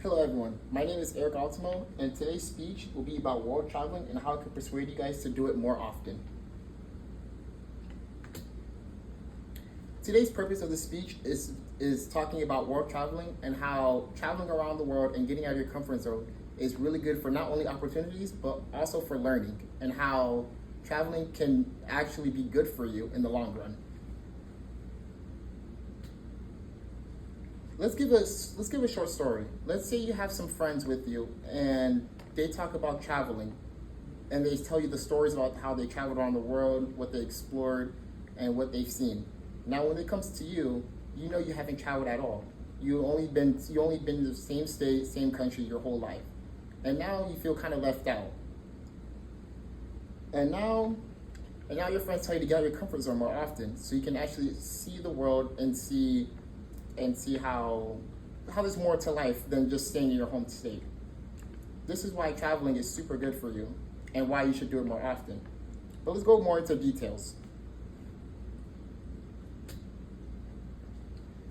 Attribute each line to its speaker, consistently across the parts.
Speaker 1: Hello everyone, my name is Eric Altimo, and today's speech will be about world traveling and how I can persuade you guys to do it more often. Today's purpose of the speech is talking about world traveling and how traveling around the world and getting out of your comfort zone is really good for not only opportunities but also for learning, and how traveling can actually be good for you in the long run. Let's give a short story. Let's say you have some friends with you and they talk about traveling and they tell you the stories about how they traveled around the world, what they explored, and what they've seen. Now when it comes to you, you know you haven't traveled at all. You only been in the same state, same country your whole life. And now you feel kind of left out. And now your friends tell you to get out of your comfort zone more often so you can actually see the world and see how there's more to life than just staying in your home state. This is why traveling is super good for you and why you should do it more often. But let's go more into details.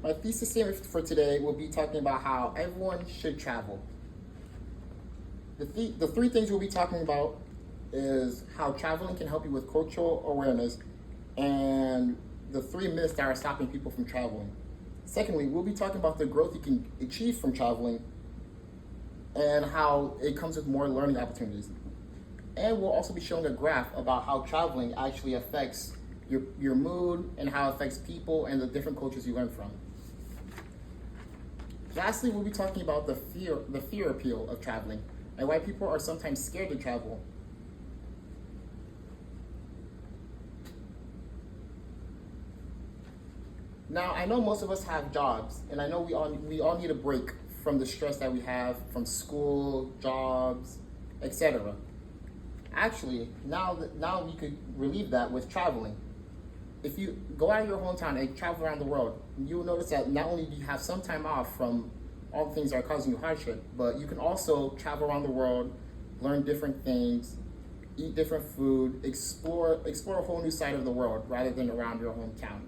Speaker 1: My thesis statement for today will be talking about how everyone should travel. The three things we'll be talking about is how traveling can help you with cultural awareness and the 3 myths that are stopping people from traveling. Secondly, we'll be talking about the growth you can achieve from traveling and how it comes with more learning opportunities. And we'll also be showing a graph about how traveling actually affects your mood and how it affects people and the different cultures you learn from. Lastly, we'll be talking about the fear appeal of traveling and why people are sometimes scared to travel. Now, I know most of us have jobs, and I know we all need a break from the stress that we have from school, jobs, etc. Actually, now we could relieve that with traveling. If you go out of your hometown and travel around the world, you'll notice that not only do you have some time off from all the things that are causing you hardship, but you can also travel around the world, learn different things, eat different food, explore a whole new side of the world rather than around your hometown.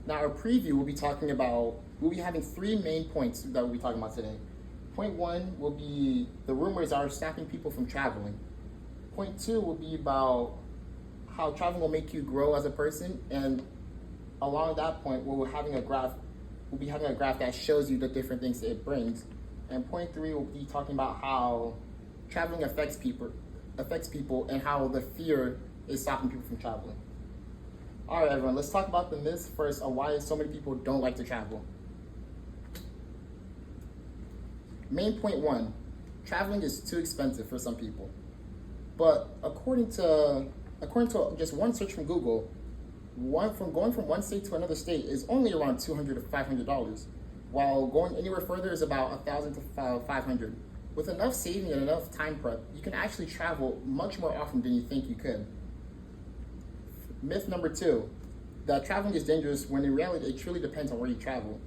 Speaker 1: Now, our preview we'll be having 3 main points that we'll be talking about today. Point 1 will be the rumors that are stopping people from traveling. Point 2 will be about how traveling will make you grow as a person, and along that point, we'll be having a graph that shows you the different things that it brings. And point 3 will be talking about how traveling affects people and how the fear is stopping people from traveling. All right, everyone, let's talk about the myths first of why so many people don't like to travel. Main point 1, traveling is too expensive for some people. But according to just one search from Google, going from one state to another state is only around $200 to $500, while going anywhere further is about $1,000 to $500. With enough saving and enough time prep, you can actually travel much more often than you think you could. Myth number 2, that traveling is dangerous, when in reality it truly depends on where you travel.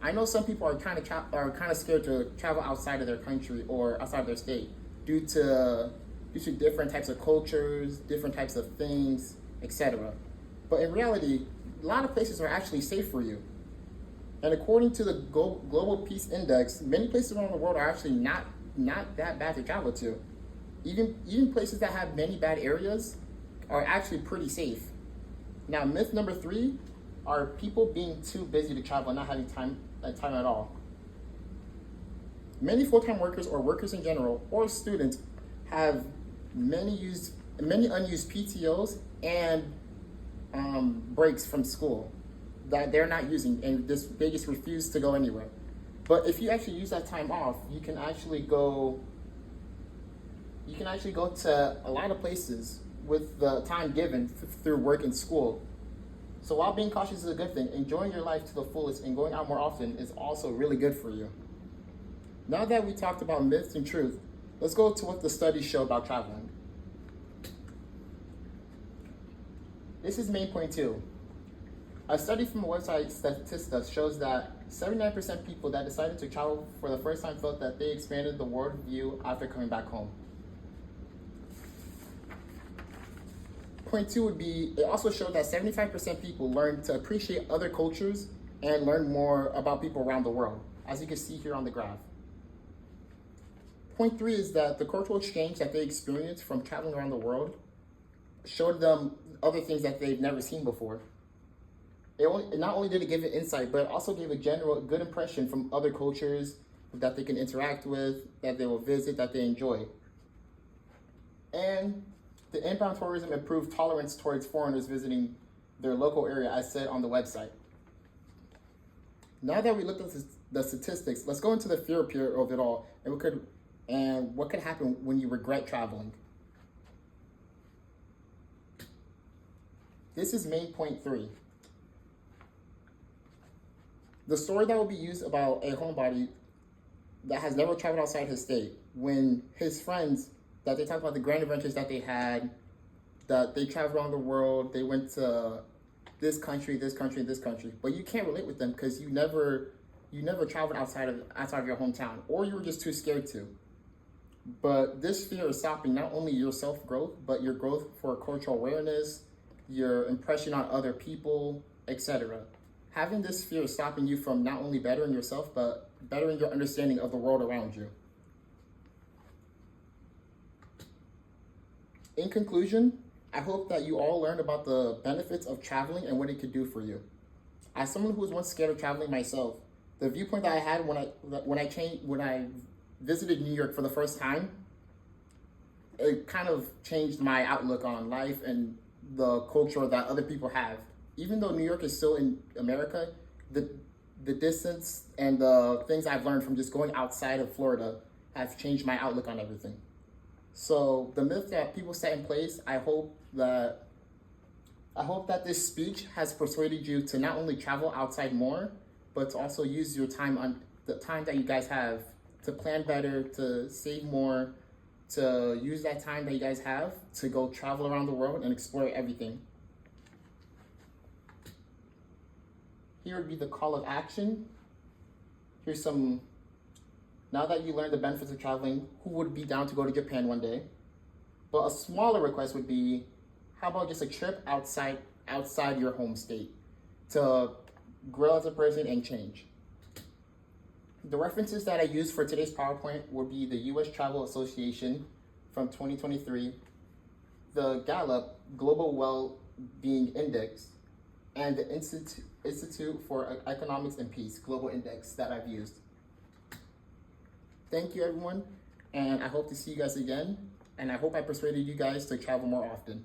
Speaker 1: I know some people are kind of scared to travel outside of their country or outside of their state due to different types of cultures, different types of things, etc. But in reality, a lot of places are actually safe for you. And according to the Global Peace Index, many places around the world are actually not that bad to travel to. Even places that have many bad areas are actually pretty safe. Now, myth number 3 are people being too busy to travel and not having time at all. Many full-time workers or workers in general or students have many unused PTOs and breaks from school that they're not using, and they just refuse to go anywhere. But if you actually use that time off, you can actually go to a lot of places with the time given through work and school. So while being cautious is a good thing, enjoying your life to the fullest and going out more often is also really good for you. Now that we talked about myths and truth, let's go to what the studies show about traveling. This is main point 2. A study from the website Statista shows that 79% people that decided to travel for the first time felt that they expanded the world view after coming back home. Point 2 would be, it also showed that 75% people learned to appreciate other cultures and learn more about people around the world, as you can see here on the graph. Point three is that the cultural exchange that they experienced from traveling around the world showed them other things that they've never seen before. It not only did it give an insight, but it also gave a general good impression from other cultures that they can interact with, that they will visit, that they enjoy. And the inbound tourism improved tolerance towards foreigners visiting their local area, as said on the website. Now that we looked at the statistics, let's go into the fear appeal of it all, and what could happen when you regret traveling. This is main point 3. The story that will be used about a homebody that has never traveled outside his state, when his friends, that they talk about the grand adventures that they had, that they traveled around the world, they went to this country, this country, this country, but you can't relate with them because you never traveled outside of your hometown, or you were just too scared to. But this fear is stopping not only your self-growth, but your growth for cultural awareness, your impression on other people, etc. Having this fear is stopping you from not only bettering yourself, but bettering your understanding of the world around you. In conclusion, I hope that you all learned about the benefits of traveling and what it could do for you. As someone who was once scared of traveling myself, the viewpoint that I had when I visited New York for the first time, it kind of changed my outlook on life and the culture that other people have. Even though New York is still in America, the distance and the things I've learned from just going outside of Florida have changed my outlook on everything. So the myth that people set in place, I hope that this speech has persuaded you to not only travel outside more, but to also use your time on the time that you guys have to plan better, to save more, to use that time that you guys have to go travel around the world and explore everything. Here would be the call of action. Here's some, now that you learned the benefits of traveling, who would be down to go to Japan one day? But a smaller request would be, how about just a trip outside your home state to grow as a person and change? The references that I used for today's PowerPoint would be the U.S. Travel Association from 2023, the Gallup Global Well-Being Index, and the Institute for Economics and Peace Global Index that I've used. Thank you, everyone, and I hope to see you guys again, and I hope I persuaded you guys to travel more often.